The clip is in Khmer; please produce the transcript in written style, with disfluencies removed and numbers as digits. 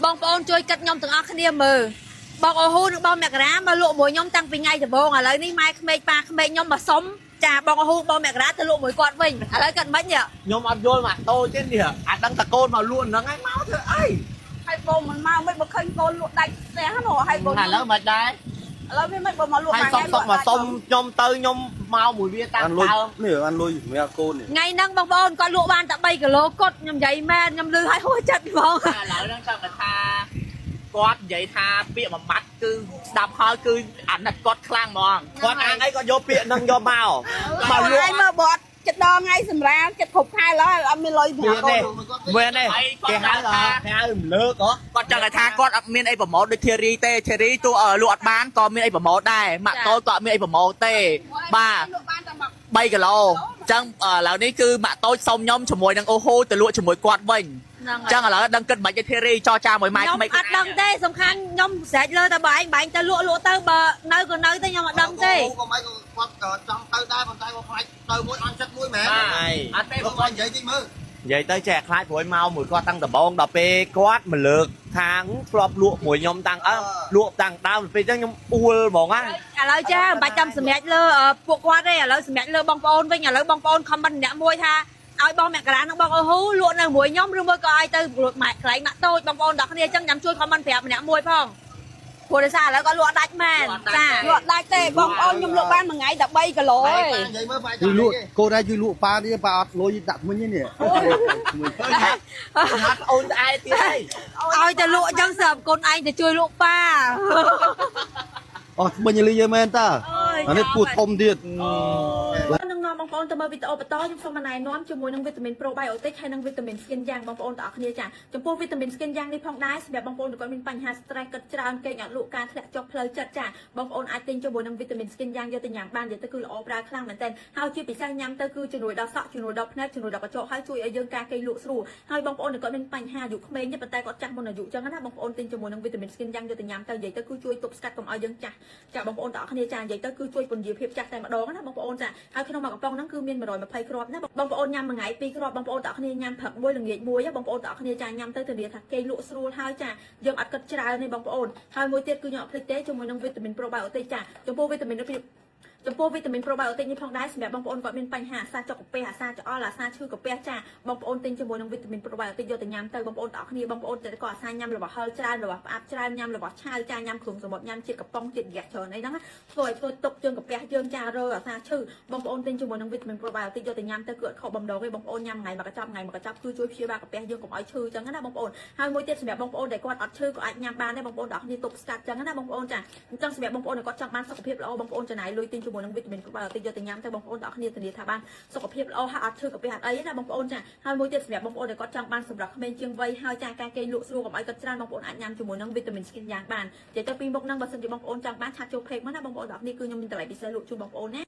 បងប្អូនជួយកាត់ខ្ញុំទាំងអស់គ្នាមើលបងអូហ៊ូនិងបងមករាមកលក់មួយខ្ញុំតាំងពីថ្ងៃដំបូងឥឡូវនេះម៉ែក្មេកប៉ាក្មេកខ្ញុំមកសុំចាបងអូហ៊ូបងមករាទៅលក់មួយគាត់វិញឥឡូវគាត់មិនខ្ញុំអត់យល់មកតូចទេនេះអាចដឹងតកូនមកលក់ហ្នឹងហើយមកធ្វើអីហើយបងមិនមកមិនបើឃើញកូនលក់ដាច់ផ្ទះហ្នឹងហើយបងឥឡូវមិនដែរឥឡូវវាមិនបើមកលក់ហើយសុំមកសុំខ្ញុំទៅខ្ញុំមកមួយវាតាមដើមនេះអានលុយសម្រាប់កូនថ្ងៃហ្នឹងបងប្អូនគាត់លក់បានតែ3គីឡូគាត់ខ្ញុំនិយាយមែនខ្ញុំលឺឲ្យហួសចិត្តហ្មងឥឡូវហ្នឹងចង់ថាគាត់និយាយថាពាក្យមួយម៉ាត់គឺស្ដាប់ហើយគឺអាណិតគាត់ខ្លាំងហ្មងគាត់អាងអីគាត់យកពាក្យហ្នឹងយកមកមកលក់មើលបត់ចិត្តដល់ថ្ងៃសម្រាលចិត្តគ្រប់ខែឡើយអត់មានលុយសម្រាប់កូនមែនទេគេហៅរំលើកគាត់ចង់ថាគាត់អត់មានអីប្រម៉ូទដូច Cherry ទេ Cherry ទោះលក់អត់បានក៏មានអីប្រម៉ូទដែរម៉ាក់តូចក៏អត់មានអីប្រម៉ូទទេបាទ3គីឡូអញ្ចឹងឥឡូវនេះគឺម៉ាក់តូចសុំខ្ញុំជាមួយនឹងអូហូទៅលក់ជាមួយគាត់វិញអញ្ចឹងឥឡូវដឹងគិតមិនខ្មិចទេ Cherry ចរចាមួយម៉ែក្មេកខ្ញុំអត់ដឹងទេសំខាន់ខ្ញុំស្រេចលើតែបើឯងទៅលក់ទៅបើនៅក៏នៅទេខ្ញុំអត់ដឹងទេក៏មិនគាត់ក៏ចង់ទៅដែរប៉ុន្តែគាត់ខ្លាចទៅមួយអន់ចិត្តមួយមែនអត់ទេបងនិយាយតិចមើលនិយាយទៅចេះខ្លាចព្រួយមកមួយគាត់តាំងដំបងដល់ពេលគាត់មកលើកខាងធ្លាប់លក់មួយខ្ញុំតាំងលក់តាំងដើមពេលអញ្ចឹងខ្ញុំអួលហ្មងណាឥឡូវចាមិនបាច់ចាំសម្រាប់លើពួកគាត់ទេឥឡូវសម្រាប់លើបងប្អូនវិញឥឡូវបងប្អូនខមមិនម្នាក់មួយថាឲ្យបងមករានិងបងអូហ៊ូលក់នៅមួយខ្ញុំឬមួយក៏ឲ្យទៅម៉ាក់ខ្លែងម៉ាក់តូចបងប្អូនដល់គ្នាអញ្ចឹងខ្ញុំជួយខមមិនប្រាប់ម្នាក់មួយផងព្រោះដោយសារឥឡូវគាត់លក់ដាច់មែនចាលក់ដាច់ទេបងប្អូនខ្ញុំលក់បានមួយថ្ងៃតែ3គីឡូឯងនិយាយមើលបាយលក់កូនឯងជួយលក់ប៉ានេះប៉ាអត់លុយដាក់មិញនេះអត់អូនស្អែកទៀតហើយឲ្យទៅលក់អញ្ចឹងស្រាប់កូនឯងទៅជួយលក់ប៉ាអស់មិញលីយើមែនតាអានេះពូធំទៀតនឹងនាំបងប្អូនទៅមើលវីដេអូបន្តខ្ញុំសូមណែនាំជាមួយនឹងវីតាមីន probiotic ហើយនិងវីតាមីន skin យ៉ាងបងប្អូនទាំងអស់គ្នាចាចំពោះវីតាមីន skin យ៉ាងនេះផងដែរសម្រាប់បងប្អូនដែលមានបញ្ហា stress កាត់ច្រើនគេអត់លក់ការធ្លាក់ចុះផ្លូវចិត្តចាបងប្អូនអាចទិញជាមួយនឹងវីតាមីន skin យ៉ាងយកទៅញ៉ាំបាននិយាយទៅគឺល្អប្រើខ្លាំងមែនទែនហើយជាពិសេសញ៉ាំទៅគឺជំនួយដល់សក់ជំនួយដល់ភ្នែកជំនួយដល់កញ្ចក់ហើយជួយឲ្យយើងការគេលក់ស្រួលហើយបងប្អូនដែលគាត់មានបញ្ហាអាយុក្មេងទេប៉ុន្តែគាត់ចាស់មុនអាយុចឹងណាបងប្អូនទិញជាមួយនឹងវីតាមីន skin យ៉ាងយកទៅញ៉ាំទៅនិយាយទៅគឺជួយទប់ស្កាត់កុំឲ្យយើងចាស់ចាបងប្អូនទាំងអស់គ្នាចានិយាយទៅគឺជួយពន្យាភាពចាស់តែម្ដងណាបងប្អូនចាហើយក្នុងមួយកំប៉ុងហ្នឹងគឺមាន120គ្រាប់ណាបងប្អូនញ៉ាំមួយថ្ងៃ2គ្រាប់បងប្អូនទាំងអស់គ្នាញ៉ាំព្រឹកមួយល្ងាចមួយបងប្អូនទាំងអស់គ្នាចាញ៉ាំទៅធានាថាគេលក់ស្រួលហើយចាយើងអត់គិតច្រើនទេបងប្អូនហើយមួយទៀតគឺខ្ញុំអត់ភ្លេចទេជាមួយនឹងវីតាមីន probiotic ចាចំពោះវីតាមីនprobiotic នេះផងដែរសម្រាប់បងប្អូនគាត់មានបញ្ហាអាសាចុកកាពះអាសាច្អល់អាសាឈឺកាពះចាបងប្អូនទិញជាមួយនឹងវីតាមីន probiotic យកទៅញ៉ាំទៅបងប្អូនទាំងអស់គ្នាបងប្អូនគាត់អាសាញ៉ាំរបស់ហឹលច្រើនរបស់ផ្អាប់ច្រើនញ៉ាំរបស់ឆៅចាញ៉ាំគ្រឿងសមុទ្រញ៉ាំជាតិកំប៉ុងជាតិរយៈច្រើនអីហ្នឹងធ្វើឲ្យទុកជើងកាពះយើងចារើអាសាឈឺបងប្អូនទិញជាមួយនឹងវីតាមីន probiotic យកទៅញ៉ាំទៅគឺអត់ខុសបំដងទេបងប្អូនញ៉ាំថ្ងៃមកកញ្ចប់គឺជួយព្យាបាលកាពះយើងកុំឲ្យឈឺចឹងណាបងប្អូនហើយមួយទៀតសម្រាប់បងប្អូនដែលគាត់អត់ឈឺក៏អាចញ៉ាំបានដែរបងប្អូនទាំងអស់គ្នាទប់ស្កាត់ចឹងណាបងប្អូនចាអញ្ចឹងសម្រាប់បងប្អូនដែលគាត់ចង់បានសុខភាពល្អបងប្អូនចំណាយលុយទិញជាមួយនឹងវីតាមីន probiotic យកទៅញ៉ាំទៅបងប្អូនទាំងអស់គ្នាធានាថាបានសុខភាពល្អហើយអត់ឈឺកាពះអត់អីណាបងប្អូនចាហើយមួយទៀតសម្រាប់បងប្អូនដែលគាត់ចង់បានសម្រាប់ក្មេងជាងវ័យហើយចាការគេលក់ស្រួលកុំឲ្យគាត់ច្រើនបងប្អូនអាចញ៉ាំជាមួយនឹងវីតាមីន skin យ៉ាងបាននិយាយទៅពីមុខហ្នឹងបើសិនជាបងប្អូនចង់បានឆាត់ចូល page មកណាបងប្អូនទាំងអស់គ្នាគឺខ្ញុំមានតម្លៃពិសេសលក់ជូនបងប្អូនណា